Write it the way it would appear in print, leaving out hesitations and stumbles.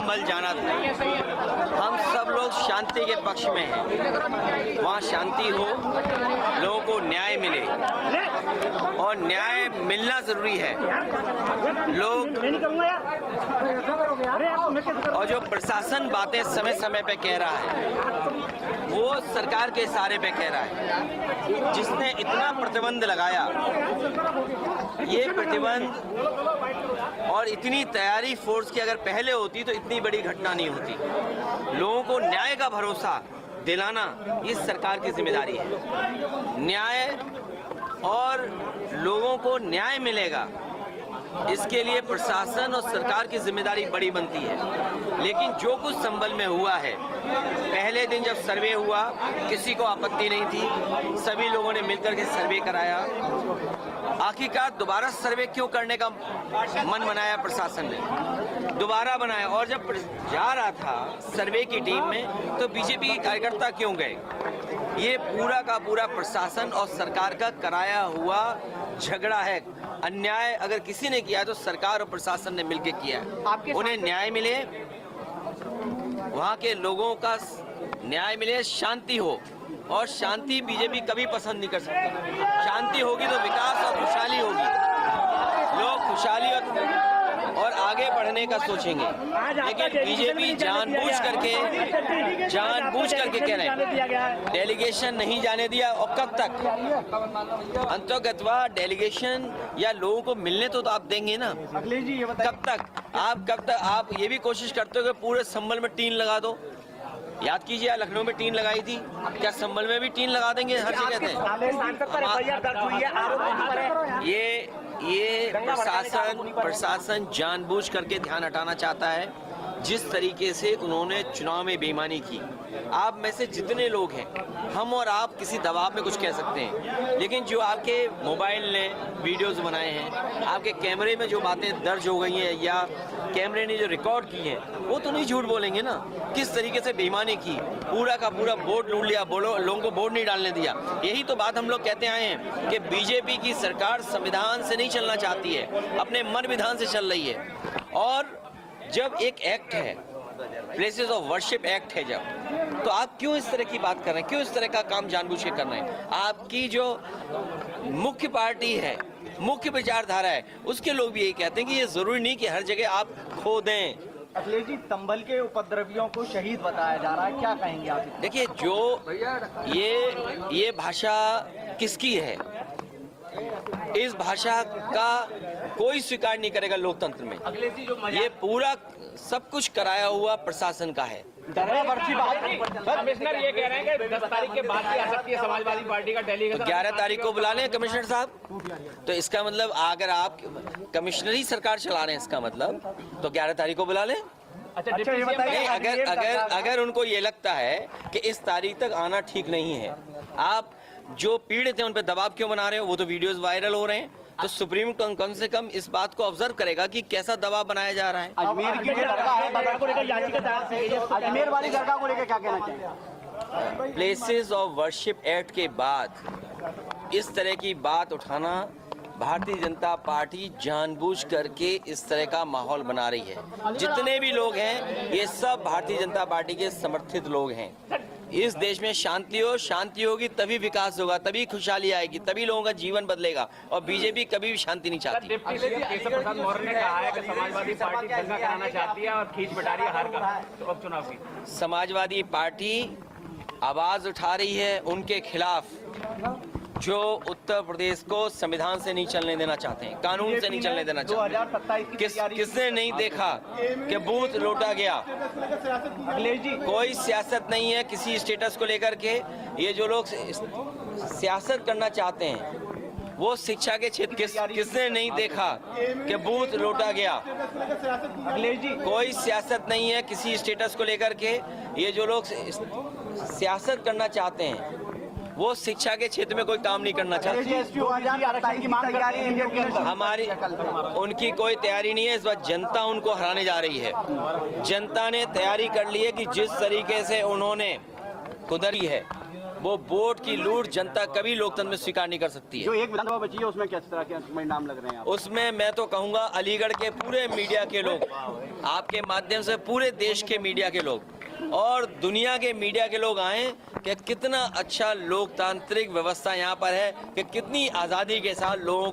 संभल जाना था। हम सब लोग शांति के पक्ष में हैं। वहाँ शांति हो, लोगों को न्याय मिले और न्याय मिलना जरूरी है। लोग और जो प्रशासन बातें समय समय पे कह रहा है वो सरकार के इशारे पे कह रहा है। जिसने इतना प्रतिबंध लगाया, ये प्रतिबंध और इतनी तैयारी फोर्स की अगर पहले होती तो इतनी बड़ी घटना नहीं होती। लोगों को न्याय का भरोसा दिलाना इस सरकार की जिम्मेदारी है। न्याय और लोगों को न्याय मिलेगा, इसके लिए प्रशासन और सरकार की जिम्मेदारी बड़ी बनती है। लेकिन जो कुछ संभल में हुआ है, पहले दिन जब सर्वे हुआ किसी को आपत्ति नहीं थी, सभी लोगों ने मिलकर के सर्वे कराया। आखिरकार दोबारा सर्वे क्यों करने का मन बनाया प्रशासन ने, दोबारा बनाया। और जब जा रहा था सर्वे की टीम में तो बीजेपी के कार्यकर्ता क्यों गए? ये पूरा का पूरा प्रशासन और सरकार का कराया हुआ झगड़ा है। अन्याय अगर किसी ने किया तो सरकार और प्रशासन ने मिलकर किया है। उन्हें न्याय मिले, वहाँ के लोगों का न्याय मिले, शांति हो। और शांति बीजेपी कभी पसंद नहीं कर सकती। शांति होगी तो विकास और खुशहाली होगी, लोग खुशहाली और आगे बढ़ने का सोचेंगे। लेकिन बीजेपी जानबूझ करके कह रहे हैं डेलीगेशन नहीं जाने दिया। और कब तक अंतर्गतवा डेलीगेशन या लोगों को मिलने तो आप देंगे ना? कब तक आप ये भी कोशिश करते हो कि पूरे संभल में टीन लगा दो? याद कीजिए, लखनऊ में टीन लगाई थी, क्या संभल में भी टीन लगा देंगे? हर जगह थे। ये प्रशासन जानबूझ करके ध्यान हटाना चाहता है। जिस तरीके से उन्होंने चुनाव में बेईमानी की, आप में से जितने लोग हैं, हम और आप किसी दबाव में कुछ कह सकते हैं, लेकिन जो आपके मोबाइल ने वीडियोस बनाए हैं, आपके कैमरे में जो बातें दर्ज हो गई हैं या कैमरे ने जो रिकॉर्ड की हैं, वो तो नहीं झूठ बोलेंगे ना। किस तरीके से बेईमानी की, पूरा का पूरा वोट लूट लिया, लोगों को वोट नहीं डालने दिया। यही तो बात हम लोग कहते आए हैं कि बीजेपी की सरकार संविधान से नहीं चलना चाहती है, अपने मन विधान से चल रही है। और जब एक एक्ट है, प्लेसेस ऑफ वर्शिप एक्ट है, जब तो आप क्यों इस तरह की बात कर रहे हैं? क्यों इस तरह का काम जानबूझ के कर रहे हैं? आपकी जो मुख्य पार्टी है, मुख्य विचारधारा है, उसके लोग भी यही कहते हैं कि ये जरूरी नहीं कि हर जगह आप खो दें। अखिलेश जी, संभल के उपद्रवियों को शहीद बताया जा रहा है, क्या कहेंगे आप? देखिए, जो ये भाषा किसकी है? इस भाषा का कोई स्वीकार नहीं करेगा लोकतंत्र में। ये पूरा सब कुछ कराया हुआ प्रशासन का है। कमिश्नर ये कह रहे हैं कि 10 तारीख के बाद ही आ सकती है समाजवादी पार्टी का डेलीगेशन। 11 तारीख को बुला लें कमिश्नर साहब। तो इसका मतलब अगर आप कमिश्नर ही सरकार चला रहे हैं, इसका मतलब तो 11 तारीख को बुला लें। अच्छा, ये बताइए, अगर उनको ये लगता है कि इस तारीख तक आना ठीक नहीं है, आप जो पीड़ित हैं उन पर दबाव क्यों बना रहे हो? वो तो वीडियोस वायरल हो रहे हैं। तो सुप्रीम कम से कम इस बात को ऑब्जर्व करेगा कि कैसा दबाव बनाया जा रहा है। अजमेर की जो दरगाह है, अजमेर वाली दरगाह को लेकर क्या कहना चाहिए? प्लेसेस ऑफ वर्शिप एक्ट के बाद इस तरह की बात उठाना, भारतीय जनता पार्टी जानबूझ करके इस तरह का माहौल बना रही है। जितने भी लोग हैं, ये सब भारतीय जनता पार्टी के समर्थित लोग हैं। इस देश में शांति होगी तभी विकास होगा, तभी खुशहाली आएगी, तभी लोगों का जीवन बदलेगा। और बीजेपी कभी भी शांति नहीं चाहती। केशव प्रसाद मौर्य ने कहा है कि समाजवादी पार्टी दंगा कराना चाहती है और खींच बिठा रही है हार का तो उपचुनाव की। समाजवादी पार्टी आवाज उठा रही है उनके खिलाफ जो उत्तर प्रदेश को संविधान से नहीं चलने देना चाहते हैं, कानून से नहीं चलने देना चाहते। किसने नहीं देखा कि बूथ लूटा गया? कोई सियासत नहीं है किसी स्टेटस को लेकर के। ये जो लोग सियासत करना चाहते हैं वो शिक्षा के क्षेत्र, किसने नहीं देखा कि बूथ लूटा गया? कोई सियासत नहीं है किसी स्टेटस को लेकर के। ये जो लोग सियासत करना चाहते हैं वो शिक्षा के क्षेत्र में कोई काम नहीं करना चाहते। हमारी उनकी कोई तैयारी नहीं है। इस बार जनता उनको हराने जा रही है। जनता ने तैयारी कर ली है कि जिस तरीके से उन्होंने कुदरी है, वो वोट की लूट जनता कभी लोकतंत्र में स्वीकार नहीं कर सकती जो है। एक विधानसभा बची है उसमें किस तरह के परिणाम लग रहे हैं आपको? उसमें मैं तो कहूंगा अलीगढ़ के पूरे मीडिया के लोग, आपके माध्यम से पूरे देश के मीडिया के लोग और दुनिया के मीडिया के लोग आए कि कितना अच्छा लोकतांत्रिक व्यवस्था यहाँ पर है, कि कितनी आज़ादी के साथ लोगों